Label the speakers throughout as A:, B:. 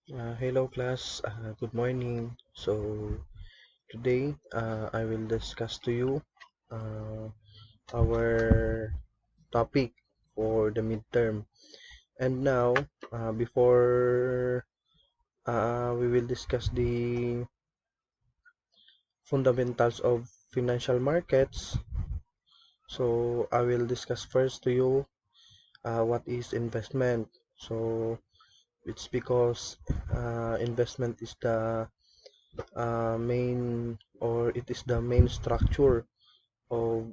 A: Hello class, good morning. So today I will discuss to you uh, our topic for the midterm. And now, before we will discuss the fundamentals of financial markets, so I will discuss first to you what is investment. So it's because investment is the main or it is the main structure of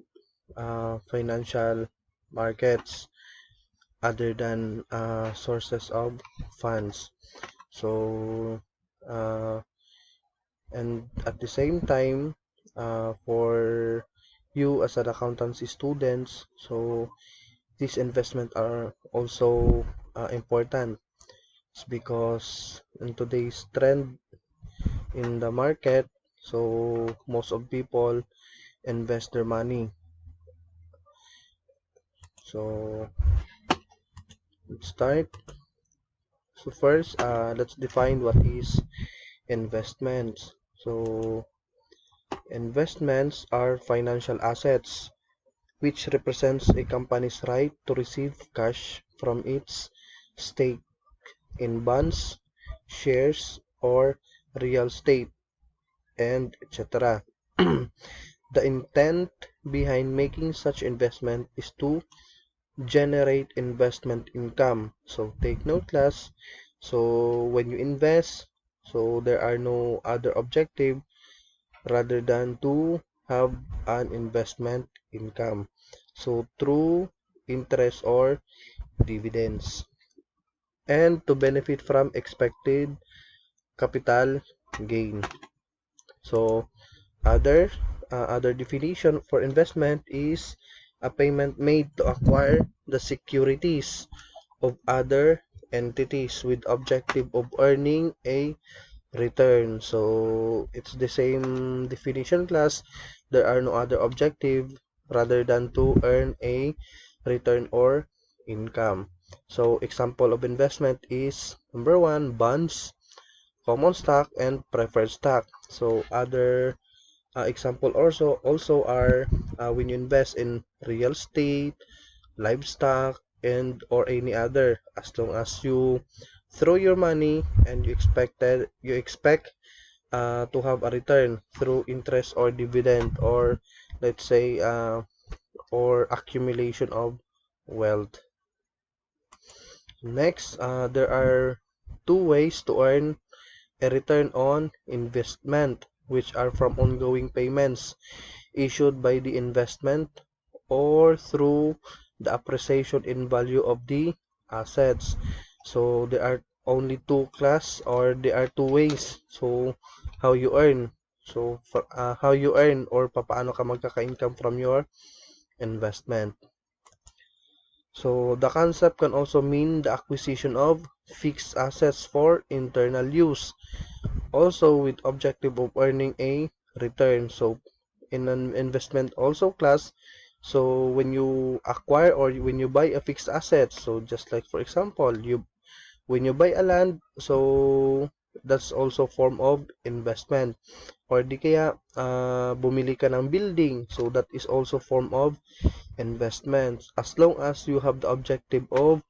A: financial markets other than sources of funds. So, uh, and at the same time, for you as an accountancy students, so these investments are also important. It's because in today's trend in the market, so most of people invest their money. So let's start. So first, let's define what is investments. So investments are financial assets which represents a company's right to receive cash from its stake in bonds, shares, or real estate, and etc. The intent behind making such investment is to generate investment income. So take note class. So when you invest, so there are no other objective rather than to have an investment income. So through interest or dividends and to benefit from expected capital gain. So other definition for investment is a payment made to acquire the securities of other entities with objective of earning a return. So it's the same definition class. There are no other objective rather than to earn a return or income. So example of investment is number one, bonds, common stock, and preferred stock. So other example also are when you invest in real estate, livestock, and or any other, as long as you throw your money and you expect to have a return through interest or dividend, or let's say or accumulation of wealth. Next, there are two ways to earn a return on investment, which are from ongoing payments issued by the investment or through the appreciation in value of the assets. So there are only two class, or there are two ways. So how you earn. So for, how you earn or paano ka magkaka-income from your investment. So the concept can also mean the acquisition of fixed assets for internal use, also with objective of earning a return. So in an investment also class, so when you acquire or when you buy a fixed asset, so just like for example, when you buy a land, so that's also form of investment. Or di kaya bumili ka ng building, so that is also form of investment, as long as you have the objective of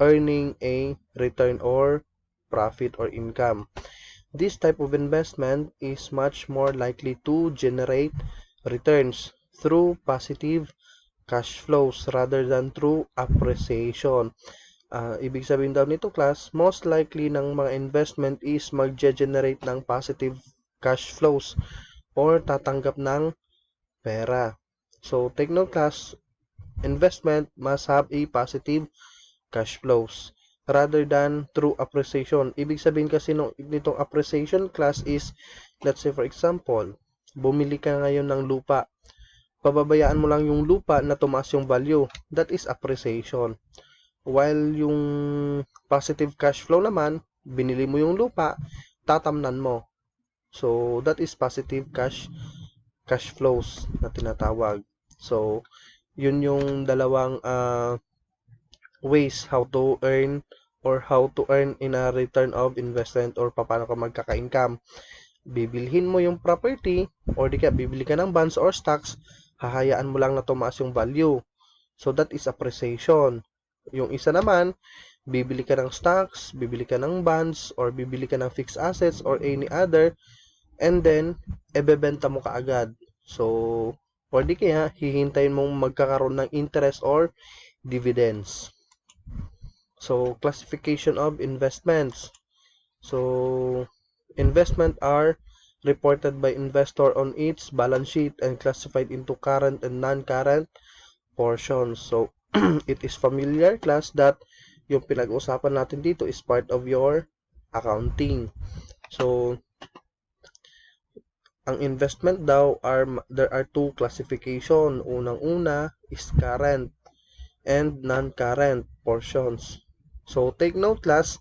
A: earning a return or profit or income. This type of investment is much more likely to generate returns through positive cash flows rather than through appreciation. Ibig sabihin daw nito class, most likely ng mga investment is mag-generate ng positive cash flows or tatanggap ng pera. So take note class, investment must have a positive cash flows rather than through appreciation. Ibig sabihin kasi nitong appreciation class is, let's say for example, bumili ka ngayon ng lupa. Pababayaan mo lang yung lupa na tumaas yung value. That is appreciation. While yung positive cash flow naman, binili mo yung lupa, tatamnan mo. So that is positive cash flows na tinatawag. So yun yung dalawang ways how to earn or how to earn in a return of investment or paano ka magkaka-income. Bibilhin mo yung property or di kaya bibili ka ng bonds or stocks, hahayaan mo lang na tumaas yung value. So that is appreciation. Yung isa naman, bibili ka ng stocks, bibili ka ng bonds, or bibili ka ng fixed assets or any other, and then, ebebenta mo kaagad. So, or di kaya, hihintayin mong magkakaroon ng interest or dividends. So, classification of investments. So, investment are reported by investor on its balance sheet and classified into current and non-current portions. So, it is familiar class that yung pinag-usapan natin dito is part of your accounting. So, ang investment daw there are two classification. Unang-una is current and non-current portions. So, take note class,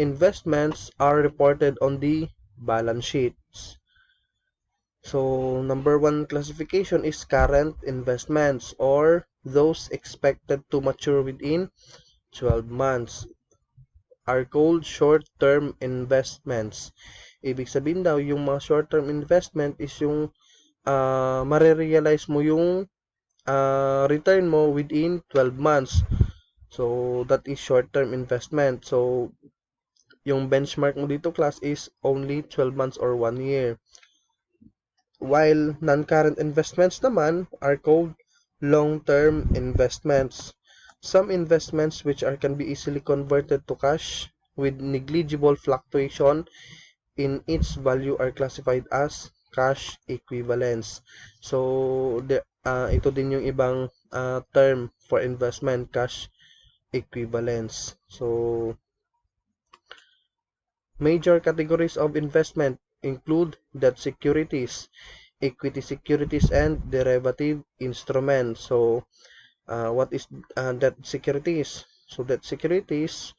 A: investments are reported on the balance sheets. So, number one classification is current investments or those expected to mature within 12 months are called short-term investments. Ibig sabihin daw, yung mga short-term investment is yung marirealize mo yung return mo within 12 months. So, that is short-term investment. So, yung benchmark mo dito class is only 12 months or 1 year. While non-current investments naman are called long-term investments. Some investments which can be easily converted to cash with negligible fluctuation in its value are classified as cash equivalents. So, ito din yung ibang term for investment, cash equivalents. So, major categories of investment include debt securities, equity securities, and derivative instruments. So, what is debt securities? So, debt securities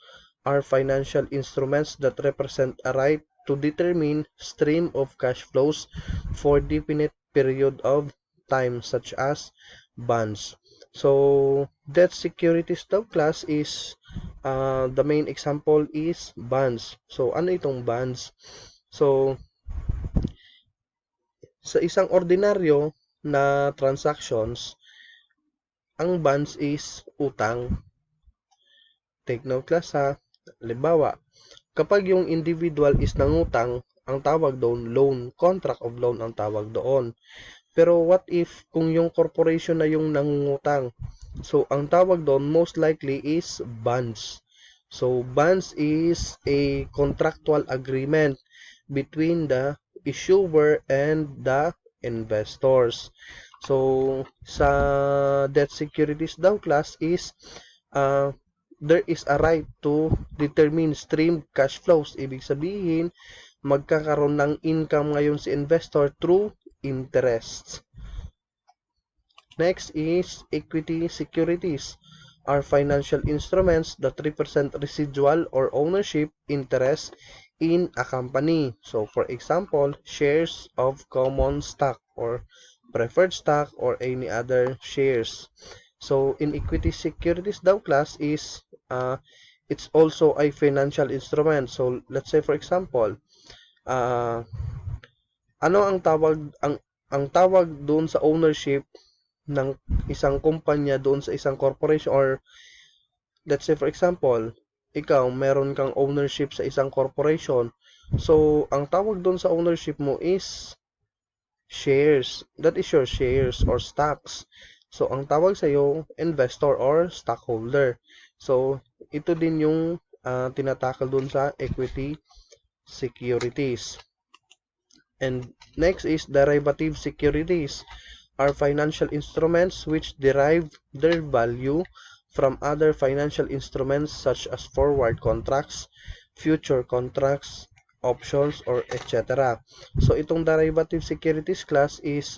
A: are financial instruments that represent a right to determine stream of cash flows for definite period of time, such as bonds. So, debt securities daw class is the main example is bonds. So, ano itong bonds? So, sa isang ordinaryo na transactions, ang bonds is utang. Take note class ha. Halimbawa, kapag yung individual is nangutang, ang tawag doon loan, contract of loan ang tawag doon. Pero what if kung yung corporation na yung nangungutang? So, ang tawag doon most likely is bonds. So, bonds is a contractual agreement between the issuer and the investors. So, sa debt securities daw class is there is a right to determine stream cash flows. Ibig sabihin, magkakaroon ng income ngayon si investor through interests. Next is equity securities are financial instruments that represent residual or ownership interest in a company. So, for example, shares of common stock or preferred stock or any other shares. So, in equity securities daw class is it's also a financial instrument. So, let's say for example, ano ang tawag doon sa ownership ng isang kumpanya doon sa isang corporation, or let's say for example, ikaw meron kang ownership sa isang corporation. So, ang tawag doon sa ownership mo is shares. That is your shares or stocks. So, ang tawag sa iyo investor or stockholder. So, ito din yung tinatakal doon sa equity securities. And next is derivative securities are financial instruments which derive their value from other financial instruments such as forward contracts, future contracts, options, or etc. So, itong derivative securities class is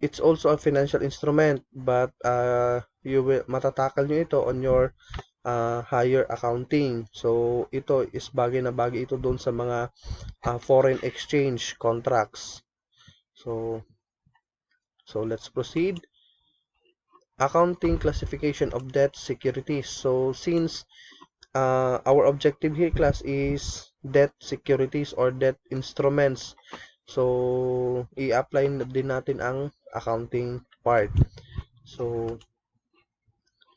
A: it's also a financial instrument, but matatakal nyo ito on your higher accounting. So, ito is bagay na bagay ito doon sa mga foreign exchange contracts. So let's proceed. accounting classification of debt securities. So since our objective here, class, is debt securities or debt instruments, so i-apply din natin ang accounting part. So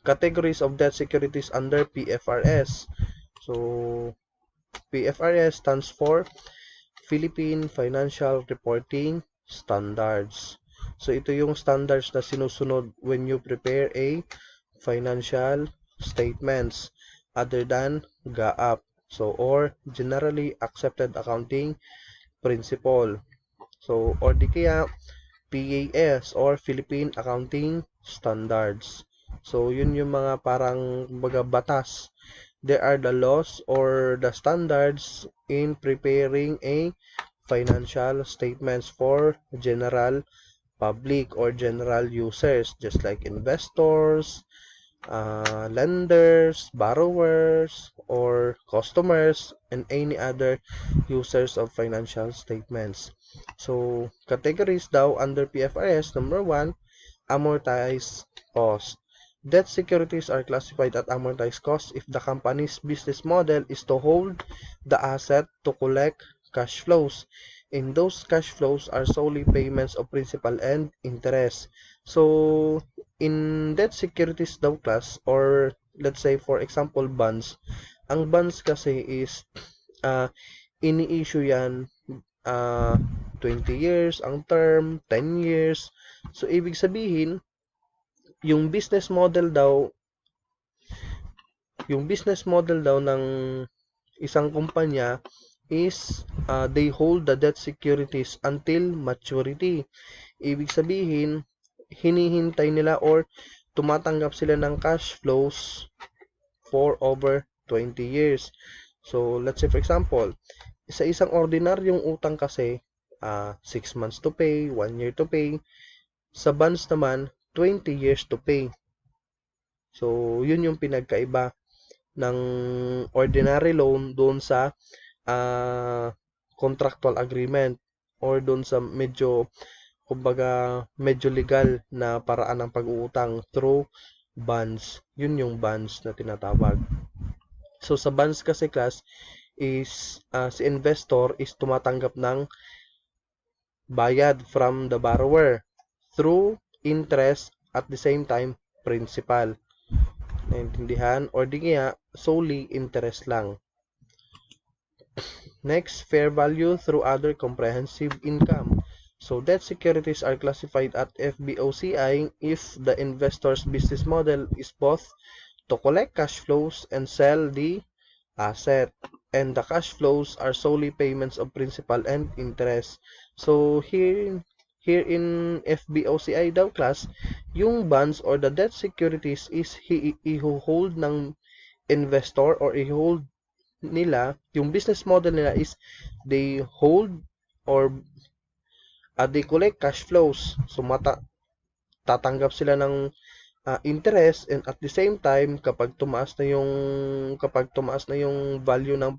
A: categories of debt securities under PFRS. So PFRS stands for Philippine Financial Reporting Standards. So ito yung standards na sinusunod when you prepare a financial statements other than GAAP. So or generally accepted accounting principle. So or di kaya PAS or Philippine Accounting Standards. So yun yung mga parang mga batas. There are the laws or the standards in preparing a financial statements for general public or general users, just like investors, lenders, borrowers, or customers, and any other users of financial statements. So, categories daw under PFRS, number 1, amortized cost. Debt securities are classified at amortized cost if the company's business model is to hold the asset to collect cash flows. And those cash flows are solely payments of principal and interest. So, in debt securities daw, class, or let's say for example bonds, ang bonds kasi is ini-issue yan 20 years ang term, 10 years. So ibig sabihin, yung business model daw ng isang kumpanya is they hold the debt securities until maturity. Ibig sabihin, hinihintay nila or tumatanggap sila ng cash flows for over 20 years. So, let's say for example, sa isang ordinaryong utang kasi, 6 months to pay, 1 year to pay. Sa bonds naman, 20 years to pay. So, yun yung pinagkaiba ng ordinary loan doon sa contractual agreement or doon sa medyo legal na paraan ng pag-uutang through bonds. Yun yung bonds na tinatawag. So sa bonds kasi, class, is si investor is tumatanggap ng bayad from the borrower through interest at the same time principal. Naintindihan? Or di kaya solely interest lang. Next, fair value through other comprehensive income. So debt securities are classified at FBOCI if the investor's business model is both to collect cash flows and sell the asset, and the cash flows are solely payments of principal and interest. So here in FBOCI daw, class, yung bonds or the debt securities is i-hold ng investor or i-hold nila, yung business model nila is they hold or they collect cash flows. So tatanggap sila ng interest, and at the same time kapag tumaas na yung value ng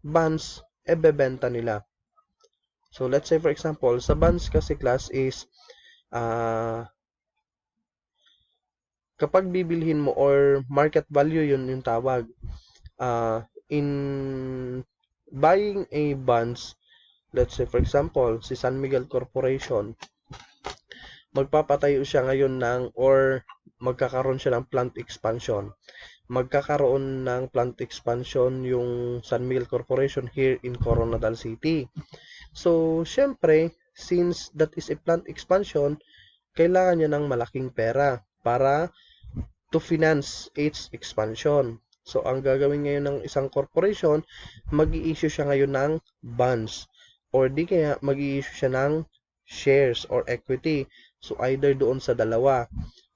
A: bonds, bebenta nila. So let's say for example, sa bonds kasi, class, is kapag bibilhin mo or market value, yun yung tawag. In buying a bonds, let's say for example, si San Miguel Corporation, magpapatayo siya ngayon or magkakaroon siya ng plant expansion. Magkakaroon ng plant expansion yung San Miguel Corporation here in Coronadal City. So, syempre, since that is a plant expansion, kailangan niya ng malaking pera para to finance its expansion. So, ang gagawin ngayon ng isang corporation, mag-i-issue siya ngayon ng bonds or di kaya mag-i-issue siya ng shares or equity. So, either doon sa dalawa.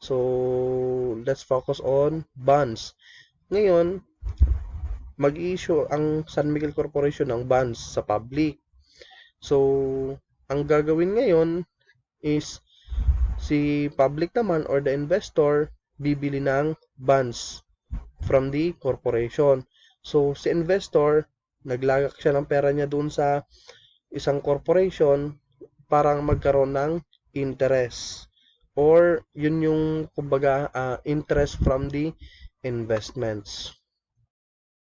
A: So, let's focus on bonds. Ngayon, mag-i-issue ang San Miguel Corporation ng bonds sa public. So, ang gagawin ngayon is si public naman or the investor bibili ng bonds from the corporation. So, si investor, naglagak siya ng pera niya doon sa isang corporation para magkaroon ng interest. or yun yung kumbaga interest from the investments.